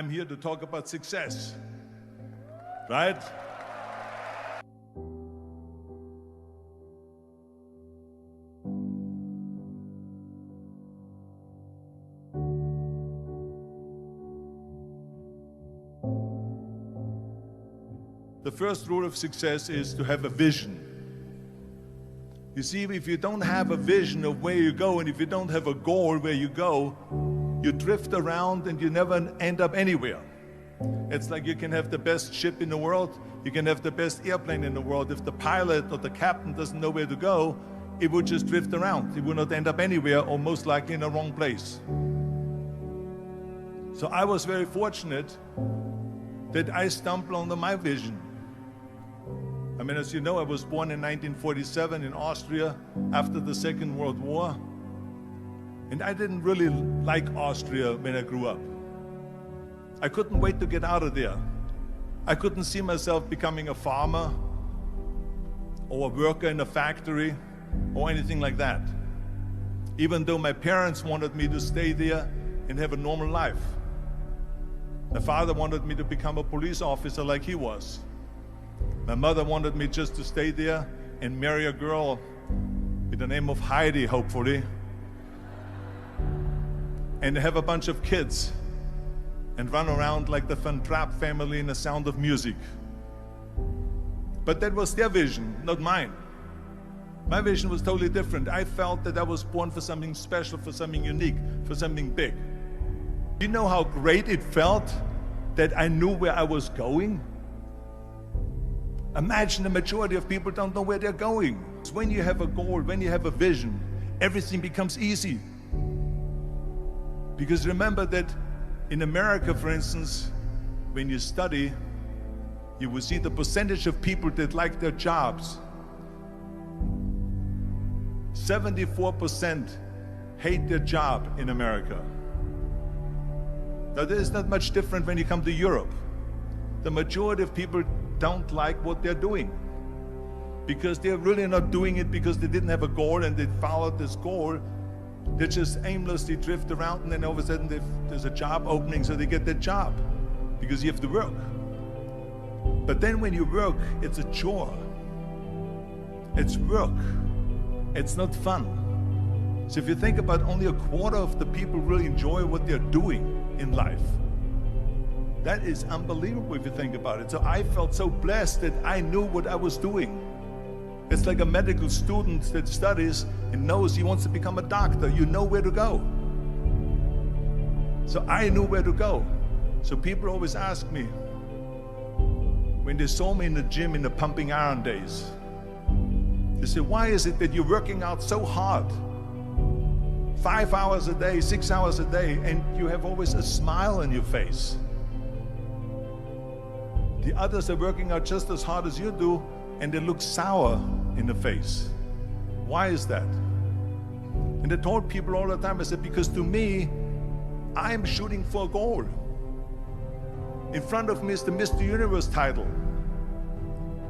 I'm here to talk about success, right? The first rule of success is to have a vision. You see, if you don't have a vision of where you go, and if you don't have a goal where you go, you drift around and you never end up anywhere. It's like you can have the best ship in the world, you can have the best airplane in the world. If the pilot or the captain doesn't know where to go, it would just drift around. It would not end up anywhere, or most likely in the wrong place. So I was very fortunate that I stumbled onto my vision. I mean, as you know, I was born in 1947 in Austria after the Second World War. And I didn't really like Austria when I grew up. I couldn't wait to get out of there. I couldn't see myself becoming a farmer or a worker in a factory or anything like that. Even though my parents wanted me to stay there and have a normal life. My father wanted me to become a police officer like he was. My mother wanted me just to stay there and marry a girl with the name of Heidi, hopefully, and have a bunch of kids and run around like the Van Trapp family in The Sound of Music. But that was their vision, not mine. My vision was totally different. I felt that I was born for something special, for something unique, for something big. Do you know how great it felt that I knew where I was going? Imagine the majority of people don't know where they're going. When you have a goal, when you have a vision, everything becomes easy. Because remember that in America, for instance, when you study, you will see the percentage of people that like their jobs. 74% hate their job in America. Now, there is not much different when you come to Europe. The majority of people don't like what they're doing because they're really not doing it because they didn't have a goal and they followed this goal. They just aimlessly drift around, and then all of a sudden there's a job opening, so they get that job because you have to work. But then when you work, it's a chore. It's work. It's not fun. So if you think about, only a quarter of the people really enjoy what they're doing in life. That is unbelievable if you think about it. So I felt so blessed that I knew what I was doing. It's like a medical student that studies and knows he wants to become a doctor. You know where to go. So I knew where to go. So people always ask me, when they saw me in the gym in the pumping iron days, they say, why is it that you're working out so hard? 5 hours a day, 6 hours a day, and you have always a smile on your face. The others are working out just as hard as you do, and they look sour in the face. Why is that? And I told people all the time, I said, because to me, I'm shooting for a goal. In front of me is the Mr. Universe title.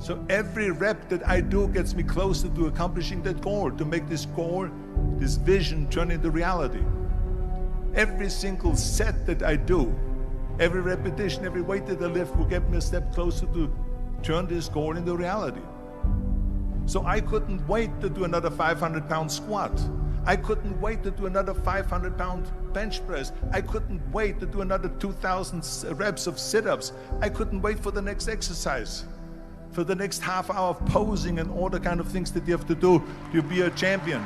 So every rep that I do gets me closer to accomplishing that goal, to make this goal, this vision turn into reality. Every single set that I do, every repetition, every weight that I lift will get me a step closer to turn this goal into reality. So I couldn't wait to do another 500-pound squat. I couldn't wait to do another 500-pound bench press. I couldn't wait to do another 2,000 reps of sit-ups. I couldn't wait for the next exercise, for the next half hour of posing and all the kind of things that you have to do to be a champion.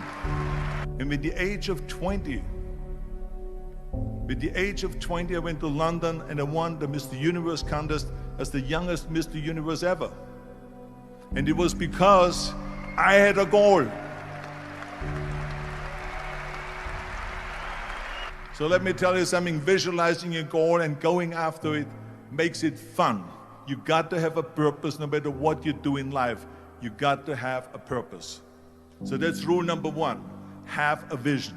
And with the age of 20, I went to London and I won the Mr. Universe contest as the youngest Mr. Universe ever. And it was because I had a goal. So let me tell you something, visualizing your goal and going after it makes it fun. You got to have a purpose no matter what you do in life. You got to have a purpose. So that's rule number one, have a vision.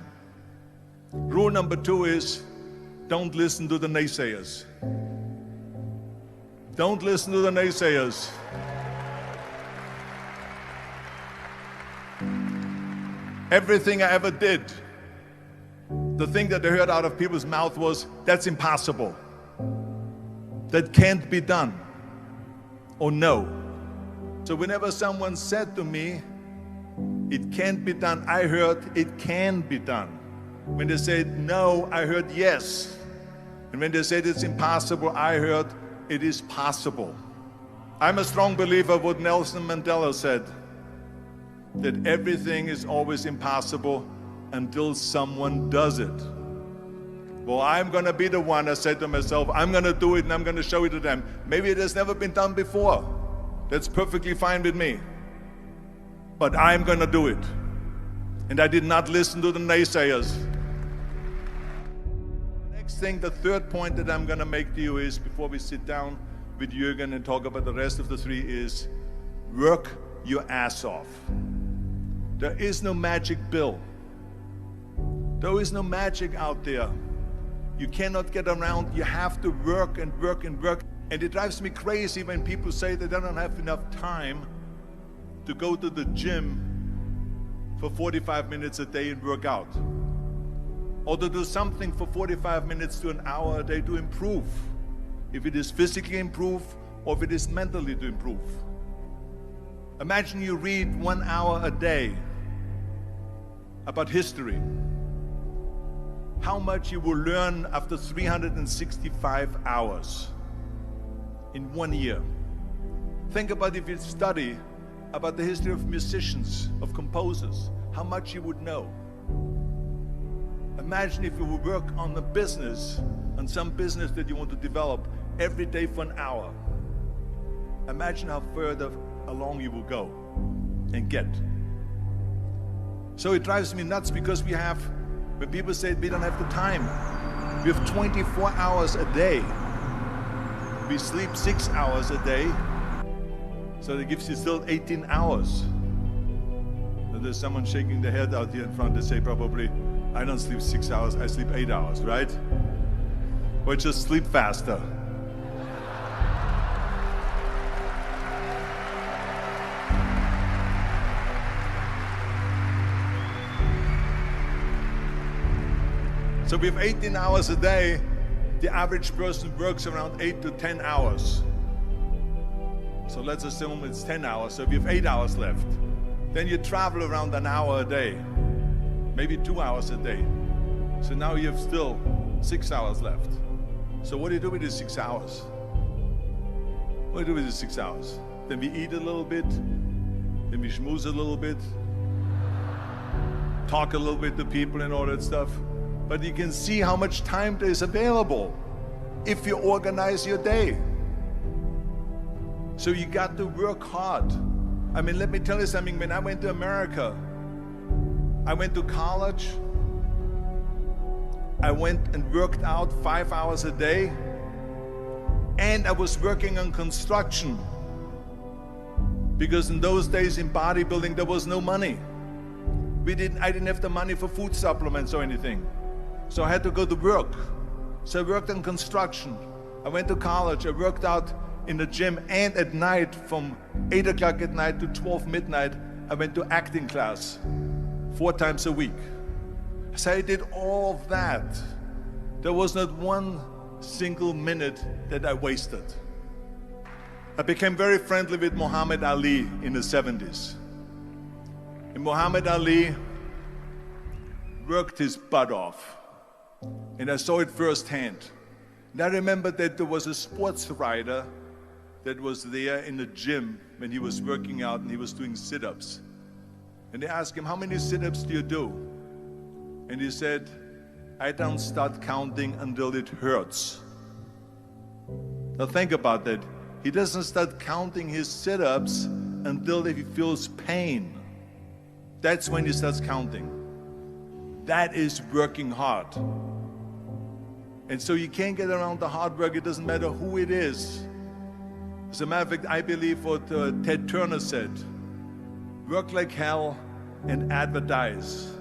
Rule number two is, don't listen to the naysayers. Don't listen to the naysayers. Everything I ever did, the thing that I heard out of people's mouth was, that's impossible. that can't be done or no. So whenever someone said to me, it can't be done, I heard it can be done. When they said no, I heard yes. And when they said it's impossible, I heard it is possible. I'm a strong believer of what Nelson Mandela said, that everything is always impossible until someone does it. Well, I'm going to be the one, I said to myself, I'm going to do it and I'm going to show it to them. Maybe it has never been done before. That's perfectly fine with me. But I'm going to do it. And I did not listen to the naysayers. The next thing, the third point that I'm going to make to you is, before we sit down with Jürgen and talk about the rest of the three, is work your ass off. There is no magic pill. There is no magic out there. You cannot get around. You have to work and work and work. And it drives me crazy when people say they don't have enough time to go to the gym for 45 minutes a day and work out, or to do something for 45 minutes to an hour a day to improve, if it is physically improve or if it is mentally to improve. Imagine you read 1 hour a day about history. How much you will learn after 365 hours in 1 year. Think about if you study about the history of musicians, of composers, how much you would know. Imagine if you would work on a business, on some business that you want to develop every day for an hour. Imagine how further along you will go and get. So it drives me nuts because when people say we don't have the time, we have 24 hours a day. We sleep 6 hours a day, so that gives you still 18 hours. And there's someone shaking their head out here in front. They say probably, I don't sleep 6 hours, I sleep 8 hours, right? Or just sleep faster. So we have 18 hours a day. The average person works around 8 to 10 hours. So let's assume it's 10 hours, so we have 8 hours left. Then you travel around an hour a day, maybe 2 hours a day. So now you have still 6 hours left. So what do you do with these 6 hours? What do you do with these 6 hours? Then we eat a little bit, then we schmooze a little bit, talk a little bit to people and all that stuff. But you can see how much time there is available if you organize your day. So you got to work hard. I mean, let me tell you something. When I went to America, I went to college. I went and worked out 5 hours a day. And I was working on construction. Because in those days in bodybuilding, there was no money. I didn't have the money for food supplements or anything. So I had to go to work. So I worked on construction. I went to college. I worked out in the gym, and at night from 8 o'clock at night to 12 midnight, I went to acting class 4 times a week. So I did all of that. There was not one single minute that I wasted. I became very friendly with Muhammad Ali in the 70s. And Muhammad Ali worked his butt off. And I saw it firsthand. And I remember that there was a sports writer that was there in the gym when he was working out and he was doing sit-ups. And they asked him, how many sit-ups do you do? And he said, I don't start counting until it hurts. Now think about that. He doesn't start counting his sit-ups until he feels pain. That's when he starts counting. That is working hard. And so you can't get around the hard work. It doesn't matter who it is. As a matter of fact, I believe what Ted Turner said, work like hell and advertise.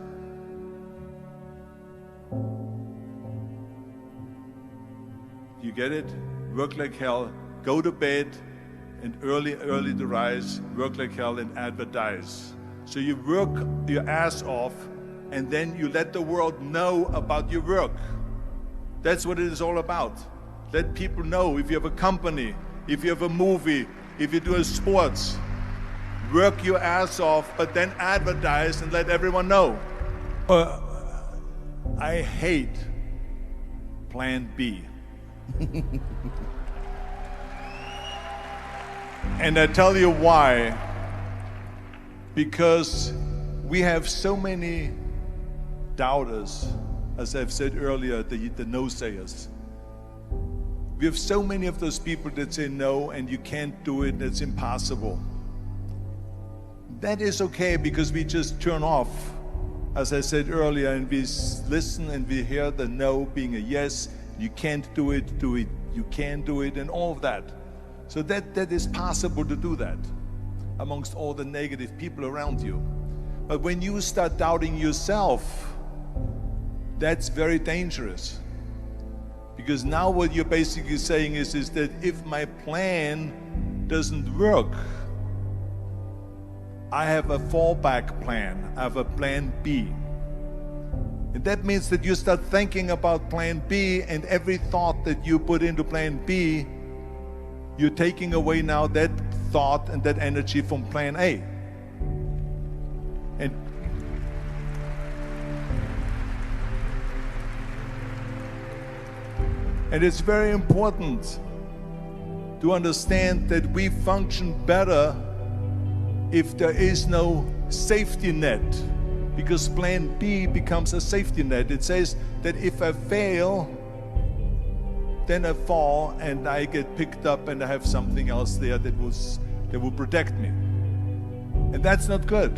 You get it? Work like hell, go to bed, and early to rise, work like hell and advertise. So you work your ass off, and then you let the world know about your work. That's what it is all about. Let people know. If you have a company, if you have a movie, if you do a sports, work your ass off, but then advertise and let everyone know. I hate plan B. And I tell you why. Because we have so many doubters, as I've said earlier, the no-sayers. We have so many of those people that say no and you can't do it, it's impossible. That is okay because we just turn off, as I said earlier, and we listen and we hear the no being a yes. You can't do it, you can do it, and all of that. So that is possible to do that amongst all the negative people around you. But when you start doubting yourself, that's very dangerous. Because now what you're basically saying is that if my plan doesn't work, I have a fallback plan, I have a plan B. And that means that you start thinking about plan B, and every thought that you put into plan B, you're taking away now that thought and that energy from plan A. And it's very important to understand that we function better if there is no safety net, because plan B becomes a safety net. It says that if I fail, then I fall and I get picked up and I have something else there that will protect me. And that's not good,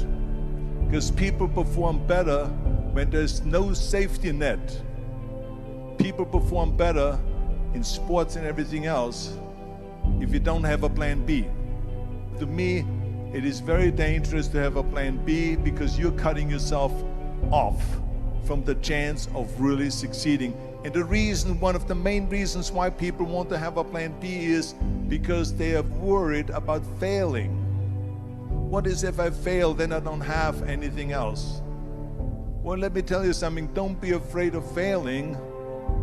because people perform better when there's no safety net. People perform better in sports and everything else if you don't have a plan B. To me, it is very dangerous to have a plan B, because you're cutting yourself off from the chance of really succeeding. And the reason, one of the main reasons why people want to have a plan B is because they are worried about failing. What is if I fail, then I don't have anything else? Well, let me tell you something, don't be afraid of failing,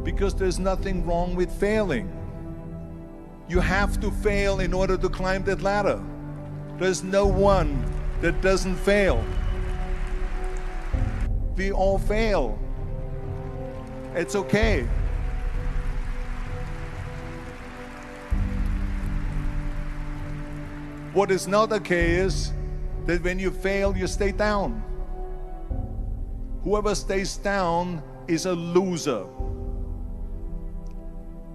because there's nothing wrong with failing. You have to fail in order to climb that ladder. There's no one that doesn't fail. We all fail. It's okay. What is not okay is that when you fail, you stay down. Whoever stays down is a loser.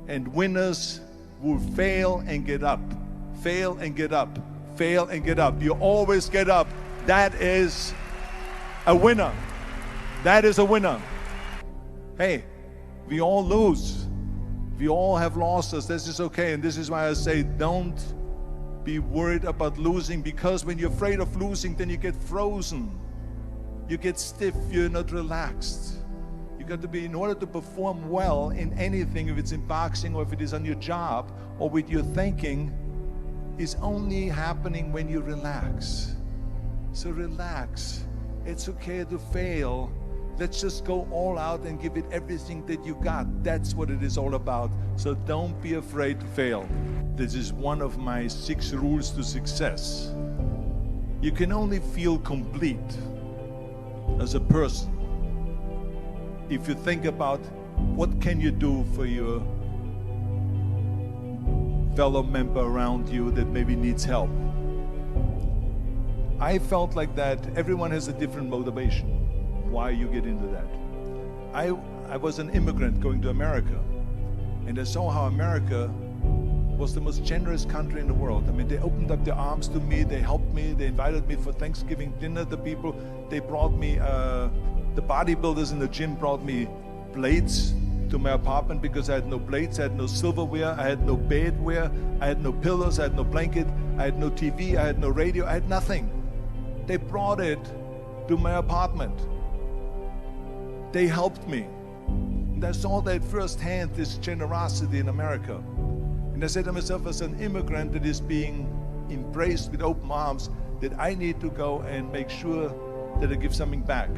And winners will fail and get up, fail and get up, fail and get up. You always get up. That is a winner. That is a winner. Hey, we all lose. We all have losses. This is okay. And this is why I say don't be worried about losing, because when you're afraid of losing, then you get frozen. You get stiff. You're not relaxed. You got to be, in order to perform well in anything, if it's in boxing or if it is on your job or with your thinking, is only happening when you relax. So relax. It's okay to fail. Let's just go all out and give it everything that you got. That's what it is all about. So don't be afraid to fail. This is one of my 6 rules to success. You can only feel complete as a person if you think about what can you do for your fellow member around you that maybe needs help. I felt like that. Everyone has a different motivation why you get into that. I was an immigrant going to America, and I saw how America was the most generous country in the world. I mean, they opened up their arms to me, they helped me, they invited me for Thanksgiving dinner. The people, they brought me, the bodybuilders in the gym brought me plates to my apartment because I had no plates, I had no silverware, I had no bedware, I had no pillows, I had no blanket, I had no TV, I had no radio, I had nothing. They brought it to my apartment. They helped me. And I saw that firsthand, this generosity in America. And I said to myself, as an immigrant that is being embraced with open arms, that I need to go and make sure that I give something back.